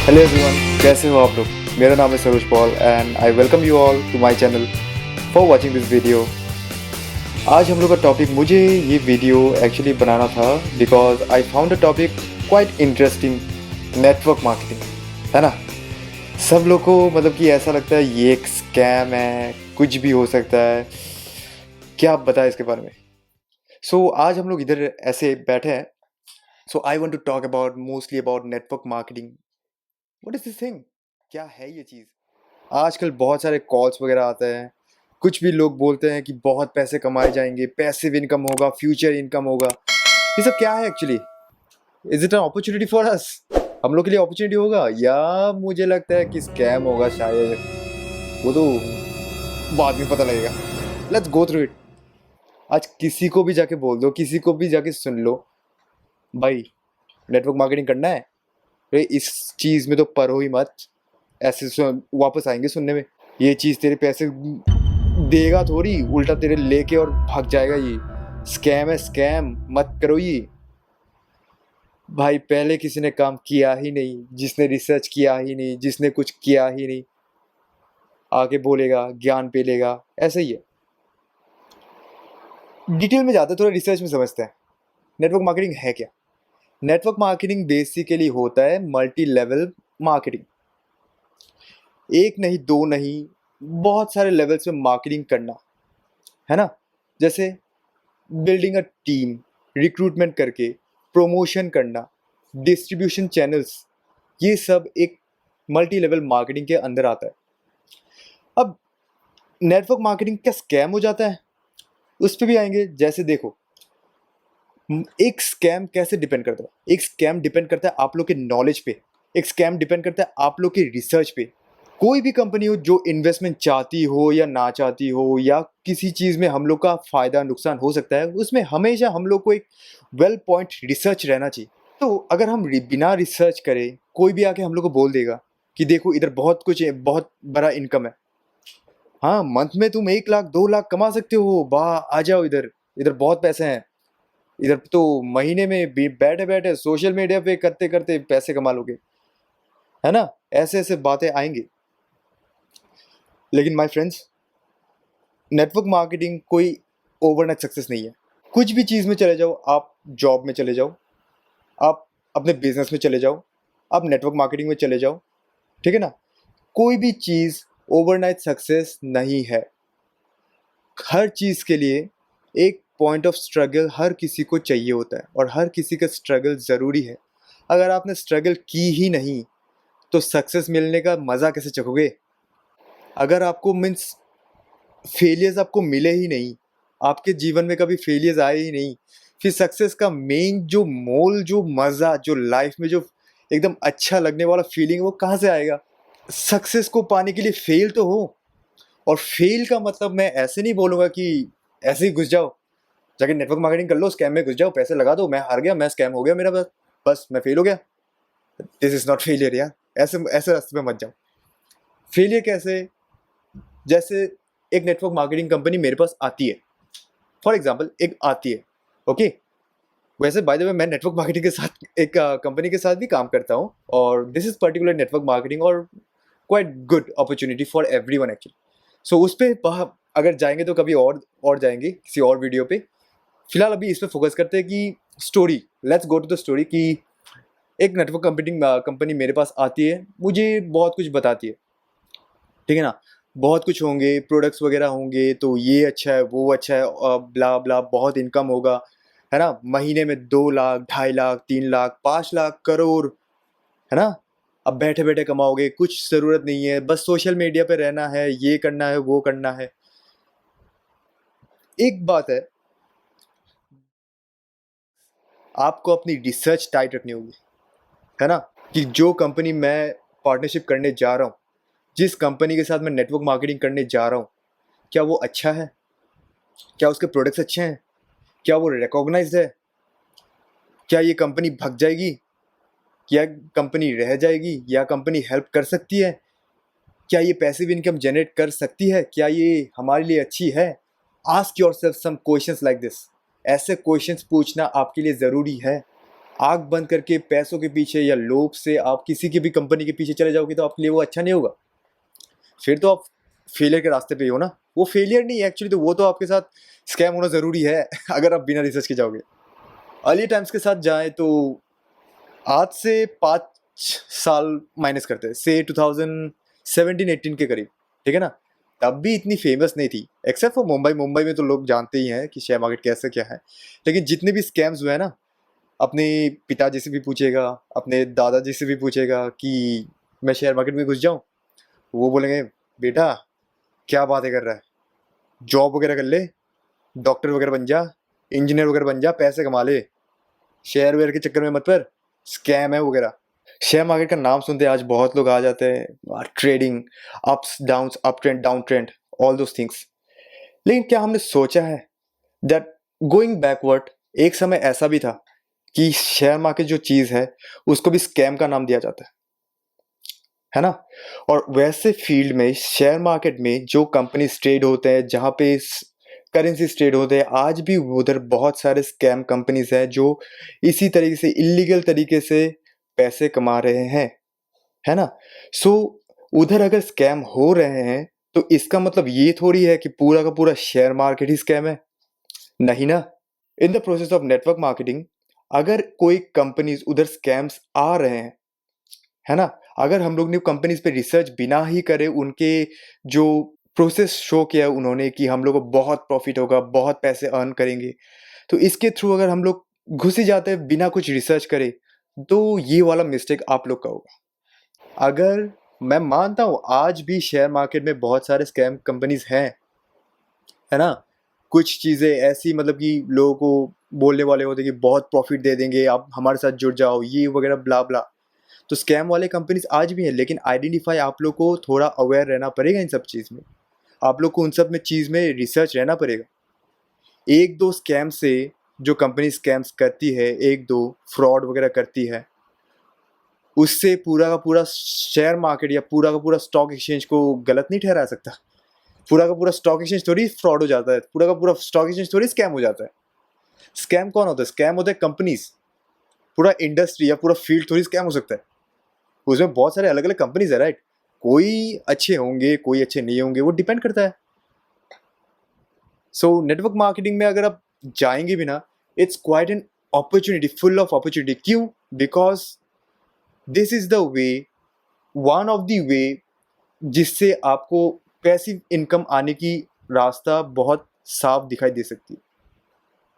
Hello everyone, कैसे हो आप लोग। मेरा नाम है Saroj Paul and I welcome you all to my channel for watching this video. आज हम लोग का टॉपिक, मुझे ये वीडियो एक्चुअली बनाना था because I found a topic quite interesting, network marketing, है ना। सब लोग को मतलब कि ऐसा लगता है ये एक स्कैम है, कुछ भी हो सकता है। क्या आप बताएं इसके बारे में। आज हम लोग इधर ऐसे बैठे हैं। I want to talk about mostly about network marketing. What is this thing, क्या है ये चीज़। आजकल बहुत सारे कॉल्स वगैरह आते हैं, कुछ भी लोग बोलते हैं कि बहुत पैसे कमाए जाएंगे, पैसिव इनकम होगा, फ्यूचर इनकम होगा। ये सब क्या है actually. Is it an opportunity for us, हम लोग के लिए अपॉर्चुनिटी होगा, या मुझे लगता है कि स्कैम होगा शायद। वो तो बाद में पता लगेगा। Let's go through it. आज किसी को भी जाके बोल दो, किसी को भी जाके सुन लो, भाई नेटवर्क मार्केटिंग करना है, भाई इस चीज़ में तो पढ़ो ही मत। ऐसे वापस आएंगे सुनने में, ये चीज़ तेरे पैसे देगा थोड़ी, उल्टा तेरे लेके और भाग जाएगा। ये स्कैम है, स्कैम मत करो ये। भाई पहले किसी ने काम किया ही नहीं, जिसने रिसर्च किया ही नहीं, जिसने कुछ किया ही नहीं, आके बोलेगा ज्ञान पे लेगा, ऐसा ही है। डिटेल में जाते हैं, थोड़ा रिसर्च में समझते हैं नेटवर्क मार्केटिंग है क्या। नेटवर्क मार्केटिंग बेसिकली होता है मल्टी लेवल मार्केटिंग। एक नहीं, दो नहीं, बहुत सारे लेवल्स में मार्केटिंग करना, है ना। जैसे बिल्डिंग अ टीम, रिक्रूटमेंट करके प्रमोशन करना, डिस्ट्रीब्यूशन चैनल्स, ये सब एक मल्टी लेवल मार्केटिंग के अंदर आता है। अब नेटवर्क मार्केटिंग क्या स्कैम हो जाता है, उस पर भी आएंगे। जैसे देखो, एक स्कैम कैसे डिपेंड करता है। एक स्कैम डिपेंड करता है आप लोग के नॉलेज पे, एक स्कैम डिपेंड करता है आप लोग के रिसर्च पे। कोई भी कंपनी हो जो इन्वेस्टमेंट चाहती हो या ना चाहती हो, या किसी चीज़ में हम लोग का फ़ायदा नुकसान हो सकता है, उसमें हमेशा हम लोग को एक वेल पॉइंट रिसर्च रहना चाहिए। तो अगर हम बिना रिसर्च करे कोई भी आके हम लोग को बोल देगा कि देखो इधर बहुत कुछ है, बहुत बड़ा इनकम है, हाँ मंथ में तुम 1 लाख 2 लाख कमा सकते हो, वाह आ जाओ इधर, इधर बहुत पैसे हैं, इधर तो महीने में बैठे बैठे सोशल मीडिया पे करते करते पैसे कमा लोगे, है ना। ऐसे ऐसे बातें आएंगी। लेकिन माय फ्रेंड्स, नेटवर्क मार्केटिंग कोई ओवरनाइट सक्सेस नहीं है। कुछ भी चीज़ में चले जाओ, आप जॉब में चले जाओ, आप अपने बिजनेस में चले जाओ, आप नेटवर्क मार्केटिंग में चले जाओ, ठीक है ना। कोई भी चीज़ ओवरनाइट सक्सेस नहीं है। हर चीज़ के लिए एक पॉइंट ऑफ स्ट्रगल हर किसी को चाहिए होता है, और हर किसी का स्ट्रगल ज़रूरी है। अगर आपने स्ट्रगल की ही नहीं तो सक्सेस मिलने का मज़ा कैसे चखोगे। अगर आपको मीन्स फेलियर्स आपको मिले ही नहीं, आपके जीवन में कभी फेलियर्स आए ही नहीं, फिर सक्सेस का मेन जो मोल, जो मज़ा, जो लाइफ में जो एकदम अच्छा लगने वाला फीलिंग, वो कहाँ से आएगा। सक्सेस को पाने के लिए फेल तो हो। और फेल का मतलब मैं ऐसे नहीं बोलूँगा कि ऐसे ही घुस जाओ, जाके नेटवर्क मार्केटिंग कर लो, स्कैम में घुस जाओ, पैसे लगा दो, मैं हार गया, मैं स्कैम हो गया मेरा, बस बस मैं फेल हो गया। दिस इज़ नॉट फेलियर यार। ऐसे ऐसे रास्ते में मत जाओ। फेलियर कैसे, जैसे एक नेटवर्क मार्केटिंग कंपनी मेरे पास आती है, फॉर एग्जाम्पल एक आती है, ओके। वैसे बाय द वे मैं नेटवर्क मार्केटिंग के साथ एक कंपनी के साथ भी काम करता हूँ, और this is particular network marketing और quite good opportunity for everyone actually. उस पर अगर जाएंगे तो कभी और जाएंगे किसी और वीडियो पे। फिलहाल अभी इस पर फोकस करते हैं कि story, let's go to the story. कि एक नेटवर्क कंपनी मेरे पास आती है, मुझे बहुत कुछ बताती है, ठीक है ना। बहुत कुछ होंगे, प्रोडक्ट्स वगैरह होंगे, तो ये अच्छा है, वो अच्छा है, ब्ला ब्ला, बहुत इनकम होगा, है ना। महीने में 2 लाख, 2.5 लाख, 3 लाख, 5 लाख, करोड़, है ना। अब बैठे बैठे कमाओगे, कुछ ज़रूरत नहीं है, बस सोशल मीडिया पे रहना है, ये करना है, वो करना है। एक बात है, आपको अपनी रिसर्च टाइट रखनी होगी, है ना। कि जो कंपनी मैं पार्टनरशिप करने जा रहा हूँ, जिस कंपनी के साथ मैं नेटवर्क मार्केटिंग करने जा रहा हूँ, क्या वो अच्छा है, क्या उसके प्रोडक्ट्स अच्छे हैं, क्या वो रिकॉग्नाइज्ड है, क्या ये कंपनी भग जाएगी, क्या कंपनी रह जाएगी, या कंपनी हेल्प कर सकती है, क्या ये पैसिव इनकम जनरेट कर सकती है, क्या ये हमारे लिए अच्छी है। Ask yourself some questions like this. ऐसे क्वेश्चंस पूछना आपके लिए ज़रूरी है। आँख बंद करके पैसों के पीछे या लोभ से आप किसी की भी कंपनी के पीछे चले जाओगे तो आपके लिए वो अच्छा नहीं होगा। फिर तो आप फेलियर के रास्ते पे ही हो ना। वो फेलियर नहीं है एक्चुअली, तो वो तो आपके साथ स्कैम होना ज़रूरी है अगर आप बिना रिसर्च के जाओगे। अर्ली टाइम्स के साथ जाएँ तो आज से 5 साल माइनस करते हैं, से 2017-18 के करीब, ठीक है ना? तब भी इतनी फेमस नहीं थी, एक्सेप्ट फॉर मुंबई। मुंबई में तो लोग जानते ही हैं कि शेयर मार्केट कैसे क्या है। लेकिन जितने भी स्कैम्स हुए हैं ना, अपने पिताजी से भी पूछिएगा, अपने दादाजी से भी पूछिएगा कि मैं शेयर मार्केट में घुस जाऊँ, वो बोलेंगे बेटा क्या बातें कर रहा है, जॉब वगैरह कर ले, डॉक्टर वगैरह बन जा, इंजीनियर वगैरह बन जा, पैसे कमा ले, शेयर वेयर के चक्कर में मत पड़, स्कैम है वगैरह। शेयर मार्केट का नाम सुनते आज बहुत लोग आ जाते हैं, trading, ups downs, up trend down trend, all those things. लेकिन क्या हमने सोचा है दैट गोइंग बैकवर्ड एक समय ऐसा भी था कि शेयर मार्केट जो चीज़ है उसको भी स्कैम का नाम दिया जाता है ना? और वैसे फील्ड में शेयर मार्केट में जो कंपनीज ट्रेड होते हैं, जहाँ पे करेंसी ट्रेड होते हैं, आज भी उधर बहुत सारे स्कैम कंपनीज हैं जो इसी तरीके से इलीगल तरीके से पैसे कमा रहे हैं, है ना? सो उधर अगर स्कैम हो रहे हैं तो इसका मतलब ये थोड़ी है कि पूरा का पूरा शेयर मार्केट ही स्कैम है, नहीं ना? In the process of network marketing अगर कोई कंपनीज उधर स्कैम्स आ रहे हैं, है ना? अगर हम लोग ने कंपनीज पे रिसर्च बिना ही करे उनके जो प्रोसेस शो किया उन्होंने कि हम लोग को बहुत प्रॉफिट होगा, बहुत पैसे अर्न करेंगे, तो इसके थ्रू अगर हम लोग घुस ही जाते हैं बिना कुछ रिसर्च करे, तो ये वाला मिस्टेक आप लोग का होगा। अगर मैं मानता हूँ आज भी शेयर मार्केट में बहुत सारे स्कैम कंपनीज हैं, है ना? कुछ चीज़ें ऐसी मतलब कि लोगों को बोलने वाले होते हैं कि बहुत प्रॉफिट दे देंगे, आप हमारे साथ जुड़ जाओ, ये वगैरह ब्ला ब्ला। तो स्कैम वाले कंपनीज आज भी हैं, लेकिन आइडेंटिफाई आप लोग को थोड़ा अवेयर रहना पड़ेगा इन सब चीज़ में। आप लोग को उन सब में चीज़ में रिसर्च रहना पड़ेगा। एक दो स्कैम से जो कंपनी स्कैम्स करती है, एक दो फ्रॉड वगैरह करती है, उससे पूरा का पूरा शेयर मार्केट या पूरा का पूरा स्टॉक एक्सचेंज को गलत नहीं ठहरा सकता। पूरा का पूरा स्टॉक एक्सचेंज थोड़ी फ्रॉड हो जाता है, पूरा का पूरा स्टॉक एक्सचेंज थोड़ी स्कैम हो जाता है। स्कैम कौन होता है? स्कैम होता है कंपनीज। पूरा इंडस्ट्री या पूरा फील्ड थोड़ी स्कैम हो सकता है। उसमें बहुत सारे अलग अलग कंपनीज है, राइट? कोई अच्छे होंगे, कोई अच्छे नहीं होंगे, वो डिपेंड करता है। सो नेटवर्क मार्केटिंग में अगर आप जाएंगे भी ना, it's quite an opportunity, full of opportunity. क्यों? Because this is the way, one of the way जिससे आपको पैसिव इनकम आने की रास्ता बहुत साफ दिखाई दे सकती है।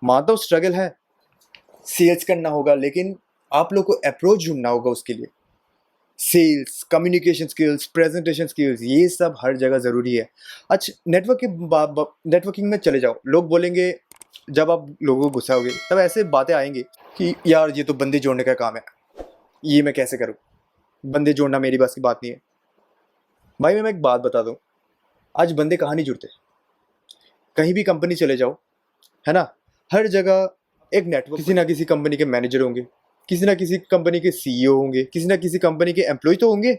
मानता हूँ स्ट्रगल है, सेल्स करना होगा, लेकिन आप लोग को अप्रोच ढूंढना होगा उसके लिए। Sales, communication skills, presentation skills, ये सब हर जगह ज़रूरी है। अच्छा, नेटवर्किंग में चले जाओ, लोग बोलेंगे, जब आप लोगों को घुसाओगे तब ऐसे बातें आएंगी कि यार ये तो बंदे जोड़ने का काम है, ये मैं कैसे करूँ, बंदे जोड़ना मेरी बस की बात नहीं है। भाई मैं एक बात बता दूँ, आज बंदे कहाँ नहीं जुड़ते। कहीं भी कंपनी चले जाओ, है ना, हर जगह एक नेटवर्क, किसी ना किसी कंपनी के मैनेजर होंगे, किसी ना किसी कंपनी के सीईओ होंगे, किसी ना किसी कंपनी के एम्प्लॉय तो होंगे,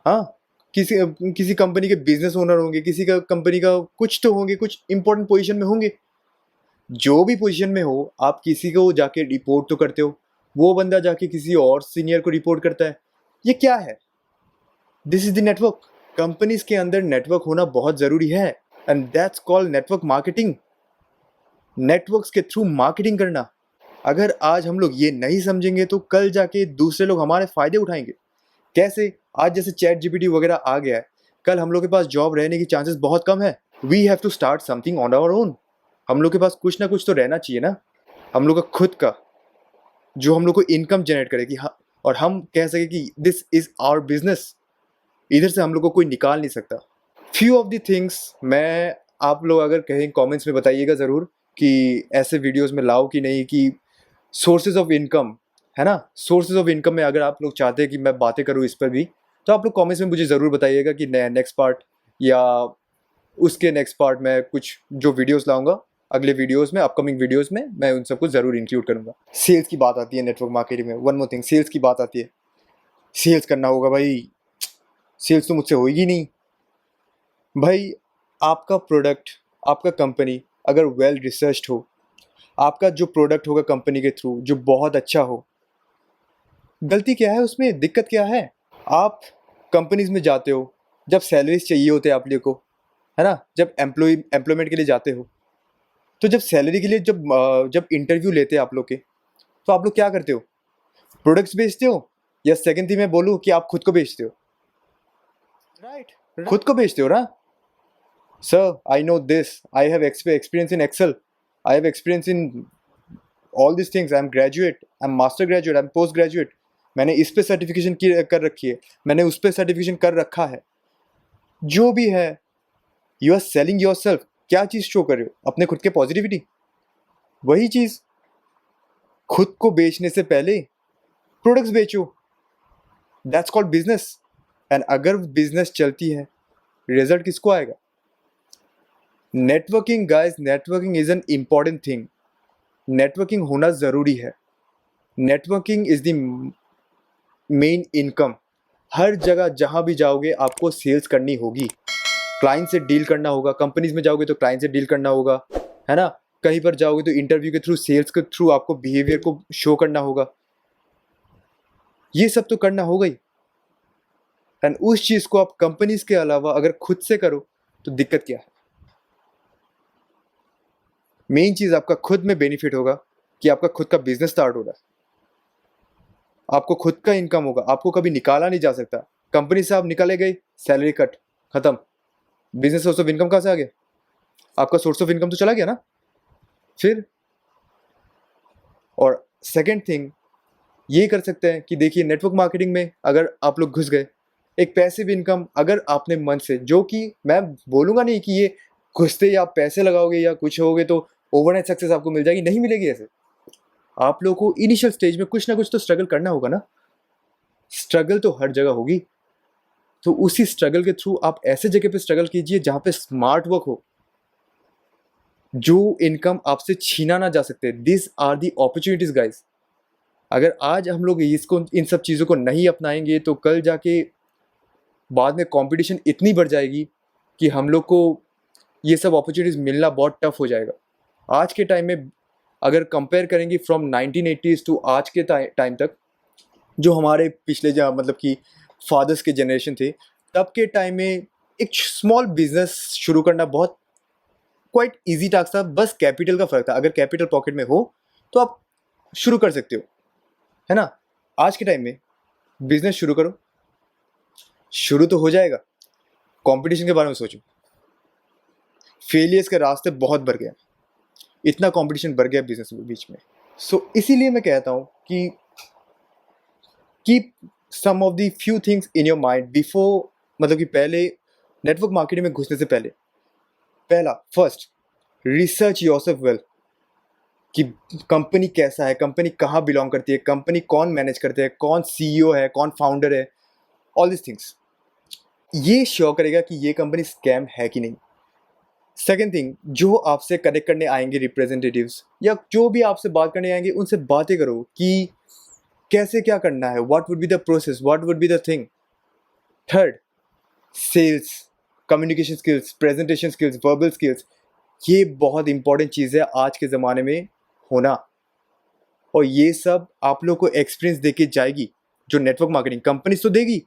हाँ, किसी किसी कंपनी के बिजनेस ओनर होंगे, किसी का कंपनी का कुछ तो होंगे, कुछ इंपॉर्टेंट पोजीशन में होंगे। जो भी पोजीशन में हो, आप किसी को जाके रिपोर्ट तो करते हो, वो बंदा जाके किसी और सीनियर को रिपोर्ट करता है। ये क्या है? This is the network. Companies के अंदर नेटवर्क होना बहुत ज़रूरी है, and that's called network marketing. Networks के थ्रू मार्केटिंग करना। अगर आज हम लोग ये नहीं समझेंगे तो कल जाके दूसरे लोग हमारे फ़ायदे उठाएंगे। कैसे? आज जैसे चैट जीपीटी वगैरह आ गया है, कल हम लोग के पास जॉब रहने की चांसेस बहुत कम है। We have to start something on our own. हम लोग के पास कुछ ना कुछ तो रहना चाहिए ना, हम लोग का खुद का, जो हम लोग को इनकम जनरेट करे कि हाँ, और हम कह सके कि दिस इज आवर बिजनेस। इधर से हम लोग को कोई निकाल नहीं सकता। फ्यू ऑफ द थिंग्स मैं, आप लोग अगर कहें कमेंट्स में बताइएगा ज़रूर कि ऐसे वीडियोस में लाओ कि नहीं, कि सोर्सेज ऑफ इनकम, है ना, सोर्सेज ऑफ इनकम में अगर आप लोग चाहते हैं कि मैं बातें करूँ इस पर भी, तो आप लोग कमेंट्स में मुझे ज़रूर बताइएगा कि नेक्स्ट पार्ट या उसके नेक्स्ट पार्ट में कुछ जो वीडियोस लाऊंगा अगले वीडियोस में, अपकमिंग वीडियोस में मैं उन सबको ज़रूर इंक्लूड करूँगा। सेल्स की बात आती है नेटवर्क मार्केटिंग में, वन मोर थिंग, सेल्स की बात आती है। सेल्स करना होगा भाई, सेल्स तो मुझसे होगी नहीं भाई। आपका प्रोडक्ट, आपका कंपनी अगर वेल रिसर्च्ड हो, आपका जो प्रोडक्ट होगा कंपनी के थ्रू जो बहुत अच्छा हो, गलती क्या है उसमें, दिक्कत क्या है? आप कंपनीज में जाते हो जब सैलरीज चाहिए होते हैं आप लोग को, है ना, जब एम्प्लॉयमेंट के लिए जाते हो, तो जब सैलरी के लिए जब इंटरव्यू लेते हैं आप लोग के, तो आप लोग क्या करते हो? प्रोडक्ट्स बेचते हो, या सेकंड थिंग मैं बोलूँ कि आप खुद को बेचते हो? राइट, खुद को बेचते हो ना? Sir, I know this, I have experience in Excel, I have experience in all this things, I am graduate, I am master graduate, I am post graduate, मैंने इस पे सर्टिफिकेशन कर रखी है, मैंने उस पे सर्टिफिकेशन कर रखा है, जो भी है। You are selling yourself. क्या चीज़ शो कर रहे हो? अपने खुद के पॉजिटिविटी। वही चीज़, खुद को बेचने से पहले प्रोडक्ट्स बेचो, दैट्स कॉल्ड बिजनेस। एंड अगर बिजनेस चलती है, रिजल्ट किसको आएगा? Networking guys, networking is an important thing. Networking होना ज़रूरी है। Networking is the main income. हर जगह जहाँ भी जाओगे आपको सेल्स करनी होगी, क्लाइंट से डील करना होगा। कंपनीज में जाओगे तो क्लाइंट से डील करना होगा, है ना। कहीं पर जाओगे तो इंटरव्यू के थ्रू, सेल्स के थ्रू आपको बिहेवियर को शो करना होगा। ये सब तो करना होगा ही। एंड उस चीज़ को आप कंपनीज के अलावा अगर खुद से करो तो दिक्कत क्या है? मेन चीज़ आपका खुद में बेनिफिट होगा कि आपका खुद का बिजनेस स्टार्ट हो रहा है, आपको खुद का इनकम होगा, आपको कभी निकाला नहीं जा सकता। कंपनी से आप निकाले गए, सैलरी कट, खत्म। बिजनेस सोर्स ऑफ इनकम कहाँ से आ गया? आपका सोर्स ऑफ इनकम तो चला गया ना फिर। और सेकंड थिंग ये कर सकते हैं कि देखिए, नेटवर्क मार्केटिंग में अगर आप लोग घुस गए, एक पैसिव इनकम अगर आपने मन से, जो कि मैं बोलूँगा नहीं कि ये घुसते ही आप पैसे लगाओगे या कुछ होगे तो ओवरनाइट सक्सेस आपको मिल जाएगी, नहीं मिलेगी ऐसे। आप लोगों को इनिशियल स्टेज में कुछ ना कुछ तो स्ट्रगल करना होगा ना। स्ट्रगल तो हर जगह होगी, तो उसी स्ट्रगल के थ्रू आप ऐसे जगह पे स्ट्रगल कीजिए जहाँ पे स्मार्ट वर्क हो, जो इनकम आपसे छीना ना जा सकते। This are the opportunities guys. अगर आज हम लोग इसको, इन सब चीज़ों को नहीं अपनाएंगे तो कल जाके बाद में कंपटीशन इतनी बढ़ जाएगी कि हम लोग को ये सब अपॉर्चुनिटीज़ मिलना बहुत टफ हो जाएगा। आज के टाइम में अगर कंपेयर करेंगे फ्रॉम 1980s टू आज के टाइम तक, जो हमारे पिछले मतलब कि फादर्स के जनरेशन थे, तब के टाइम में एक स्मॉल बिजनेस शुरू करना बहुत क्वाइट इजी टास्क था। बस कैपिटल का फ़र्क था। अगर कैपिटल पॉकेट में हो तो आप शुरू कर सकते हो, है ना। आज के टाइम में बिजनेस शुरू करो, शुरू तो हो जाएगा। कंपटीशन के बारे में सोचो, फेलियर्स के रास्ते बहुत बढ़ गए, इतना कंपटीशन बढ़ गया बिजनेस के बीच में। सो इसीलिए मैं कहता हूँ कि keep some of the few things in your mind before, मतलब कि पहले नेटवर्क मार्केटिंग में घुसने से पहले, पहला फर्स्ट रिसर्च योरसेल्फ वेल, कि कंपनी कैसा है, कंपनी कहाँ बिलोंग करती है, कंपनी कौन मैनेज करते हैं, कौन सीईओ है, कौन फाउंडर है, ऑल दिस थिंग्स। ये श्योर करेगा कि ये कंपनी स्कैम है कि नहीं। सेकेंड थिंग, जो आपसे कनेक्ट करने आएंगे रिप्रेजेंटेटिव्स या जो भी आपसे बात करने आएंगे, उनसे बातें करो कि कैसे क्या करना है, what would be the process, what would be the thing. Third, sales, communication skills, presentation skills, verbal skills, ये बहुत इंपॉर्टेंट चीज़ है आज के ज़माने में होना। और ये सब आप लोग को एक्सपीरियंस देके जाएगी, जो नेटवर्क मार्केटिंग कंपनीज तो देगी,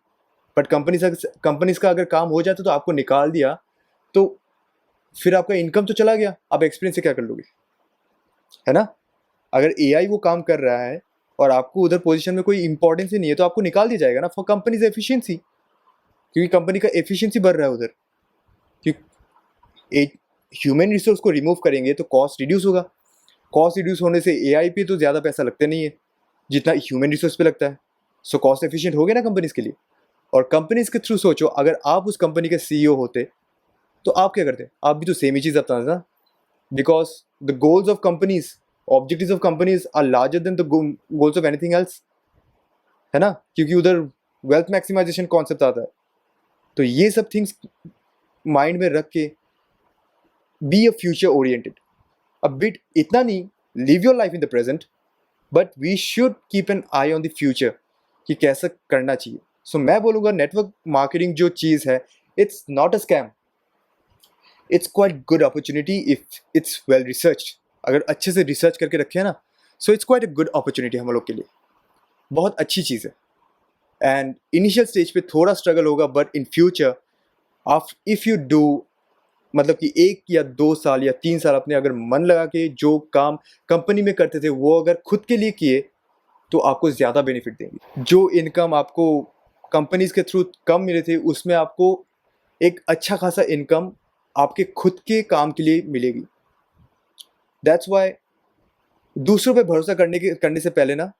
बट कंपनीज का अगर काम हो जाता तो आपको निकाल दिया तो फिर आपका इनकम तो चला गया, आप एक्सपीरियंस से क्या कर लोगे, है ना। अगर एआई वो काम कर रहा है और आपको उधर पोजीशन में कोई इंपॉर्टेंस ही नहीं है तो आपको निकाल दिया जाएगा ना, फॉर कंपनीज एफिशिएंसी, क्योंकि कंपनी का एफिशिएंसी बढ़ रहा है उधर। क्योंकि एक ह्यूमन रिसोर्स को रिमूव करेंगे तो कॉस्ट रिड्यूस होगा। कॉस्ट रिड्यूस होने से एआई पे तो ज़्यादा पैसा लगते नहीं है जितना ह्यूमन रिसोर्स पे लगता है। सो कॉस्ट एफिशिएंट हो गया ना कंपनीज के लिए। और कंपनीज के थ्रू सोचो, अगर आप उस कंपनी के सीईओ होते तो आप क्या करते? आप भी तो सेम ही चीज़ अपनाते ना, because the goals of companies, objectives of companies are larger than the goals of anything else, है ना, क्योंकि उधर वेल्थ मैक्सिमाइजेशन कॉन्सेप्ट आता है। तो ये सब थिंग्स माइंड में रख के be a future oriented a bit. इतना नहीं, live your life in the present, but we should keep an eye on the future कि कैसा करना चाहिए। सो मैं बोलूँगा नेटवर्क मार्केटिंग जो चीज़ है, it's not a scam. It's quite good opportunity if it's well researched. अगर अच्छे से रिसर्च करके रखे हैं ना, so it's quite a good opportunity हम लोग के लिए, बहुत अच्छी चीज़ है। एंड इनिशियल स्टेज पे थोड़ा स्ट्रगल होगा, बट इन फ्यूचर आप इफ़ यू डू, मतलब कि 1 या 2 साल या 3 साल अपने अगर मन लगा के जो काम कंपनी में करते थे वो अगर खुद के लिए किए, तो आपको ज़्यादा बेनिफिट देंगे। जो इनकम आपको कंपनीज़ के थ्रू कम मिले थे, उसमें आपको एक अच्छा खासा इनकम आपके खुद के काम के लिए मिलेगी। दैट्स व्हाई दूसरों पे भरोसा करने से पहले ना,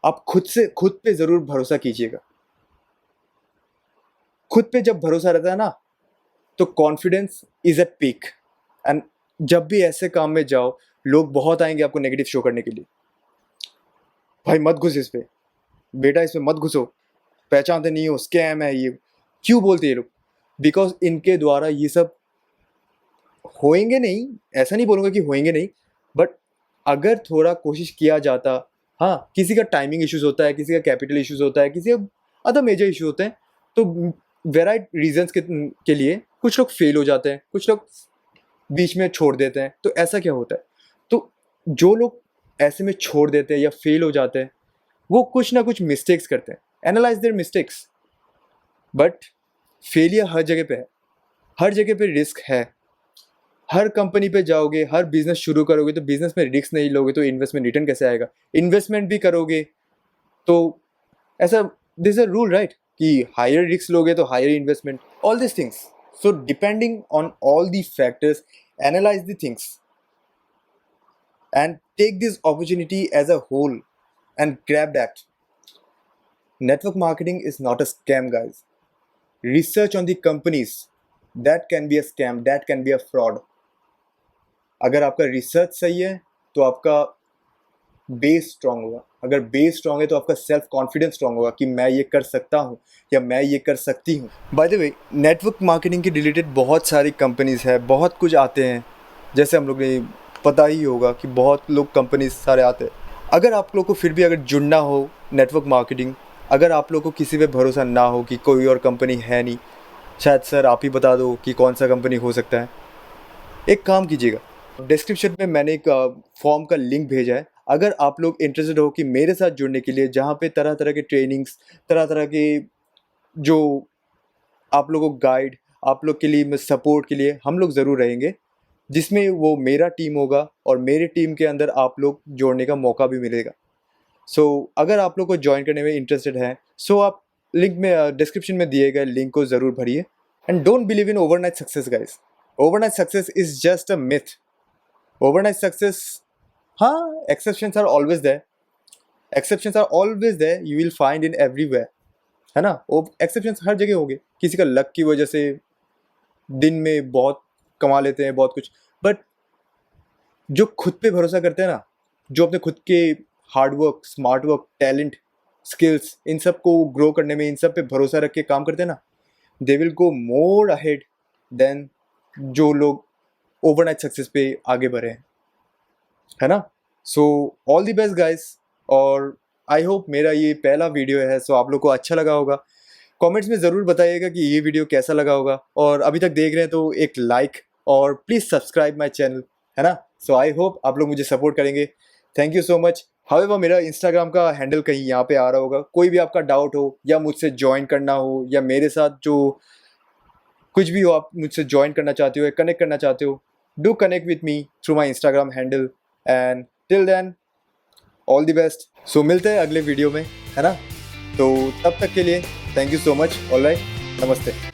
आप खुद पे ज़रूर भरोसा कीजिएगा। खुद पे जब भरोसा रहता है ना, तो confidence is at peak. And जब भी ऐसे काम में जाओ, लोग बहुत आएँगे आपको नेगेटिव शो करने के लिए। भाई मत घुस इस पे, बेटा इसमें मत घुसो, पहचानते नहीं हो, स्कैम है ये। क्यों बोलते हैं ये लोग? बिकॉज़ इनके द्वारा ये सब होएँगे नहीं, ऐसा नहीं बोलूँगा कि होएँगे नहीं, बट अगर थोड़ा कोशिश किया जाता, हाँ, किसी का टाइमिंग इश्यूज़ होता है, किसी का कैपिटल इश्यूज़ होता है, किसी का अदर मेजर इश्यू होते हैं, तो वेराइट रीज़न्स के लिए कुछ लोग फेल हो जाते हैं, कुछ लोग बीच में छोड़ देते हैं, तो ऐसा क्या होता है? तो जो लोग ऐसे में छोड़ देते हैं या फेल हो जाते हैं, वो कुछ ना कुछ मिस्टेक्स करते हैं। Analyse their mistakes. But failure हर जगह पे है, हर जगह पे रिस्क है। हर कंपनी पे जाओगे, हर बिज़नेस शुरू करोगे, तो बिज़नेस में रिस्क नहीं लोगे तो इन्वेस्टमेंट रिटर्न कैसे आएगा? इन्वेस्टमेंट भी करोगे तो ऐसा, दिस अ रूल राइट, कि हायर रिस्क लोगे तो higher investment, all this things. So depending on all the factors, analyse the things and take this opportunity as a whole and grab that. Network marketing is not a scam, guys. Research on the companies, that can be a scam, that can be a fraud. अगर आपका research सही है तो आपका base strong होगा, अगर base strong है तो आपका सेल्फ कॉन्फिडेंस स्ट्रांग होगा कि मैं ये कर सकता हूँ या मैं ये कर सकती हूँ। By the way, network marketing के रिलेटेड बहुत सारी कंपनीज़ है, बहुत कुछ आते हैं, जैसे हम लोग ने पता ही होगा कि बहुत लोग कंपनीज सारे आते हैं। अगर आप लोग को फिर भी अगर जुड़ना हो नेटवर्क मार्केटिंग, अगर आप लोग को किसी पे भरोसा ना हो कि कोई और कंपनी है नहीं, शायद सर आप ही बता दो कि कौन सा कंपनी हो सकता है, एक काम कीजिएगा, डिस्क्रिप्शन में मैंने एक फॉर्म का लिंक भेजा है। अगर आप लोग इंटरेस्टेड हो कि मेरे साथ जुड़ने के लिए, जहाँ पे तरह तरह के ट्रेनिंग्स, तरह तरह के जो आप लोगों को गाइड, आप लोग के लिए सपोर्ट के लिए हम लोग ज़रूर रहेंगे, जिसमें वो मेरा टीम होगा और मेरे टीम के अंदर आप लोग जोड़ने का मौका भी मिलेगा। सो अगर आप लोग को ज्वाइन करने में इंटरेस्टेड है, सो आप लिंक में डिस्क्रिप्शन में दिए गए लिंक को ज़रूर भरिए। And don't believe in overnight success guys, overnight success is just a myth. Overnight success, हाँ, exceptions are always there, exceptions are always there, you will find in everywhere, है ना। वो एक्सेप्शंस हर जगह होंगे, किसी का लक की वजह से दिन में बहुत कमा लेते हैं बहुत कुछ, बट जो खुद पे भरोसा करते हैं ना, जो अपने खुद के hard work, smart work, talent, skills, इन सब को ग्रो करने में, इन सब पे भरोसा रख के काम करते हैं ना, they will go more ahead than जो लोग ओवरनाइट सक्सेस पे आगे बढ़े हैं, है ना। So all the best guys, और आई होप मेरा ये पहला वीडियो है, सो आप लोग को अच्छा लगा होगा। कमेंट्स में ज़रूर बताइएगा कि ये वीडियो कैसा लगा होगा, और अभी तक देख रहे हैं तो एक लाइक और प्लीज़ सब्सक्राइब माय चैनल, है ना। सो आई होप आप लोग मुझे सपोर्ट करेंगे। Thank you so much. However मेरा इंस्टाग्राम का हैंडल कहीं यहाँ पे आ रहा होगा, कोई भी आपका डाउट हो या मुझसे ज्वाइन करना हो या मेरे साथ जो कुछ भी हो, आप मुझसे ज्वाइन करना चाहते हो या कनेक्ट करना चाहते हो, do connect with me through my Instagram handle. And till then, all the best. So मिलते हैं अगले वीडियो में, है ना। तो तब तक के लिए thank you so much. Alright, नमस्ते।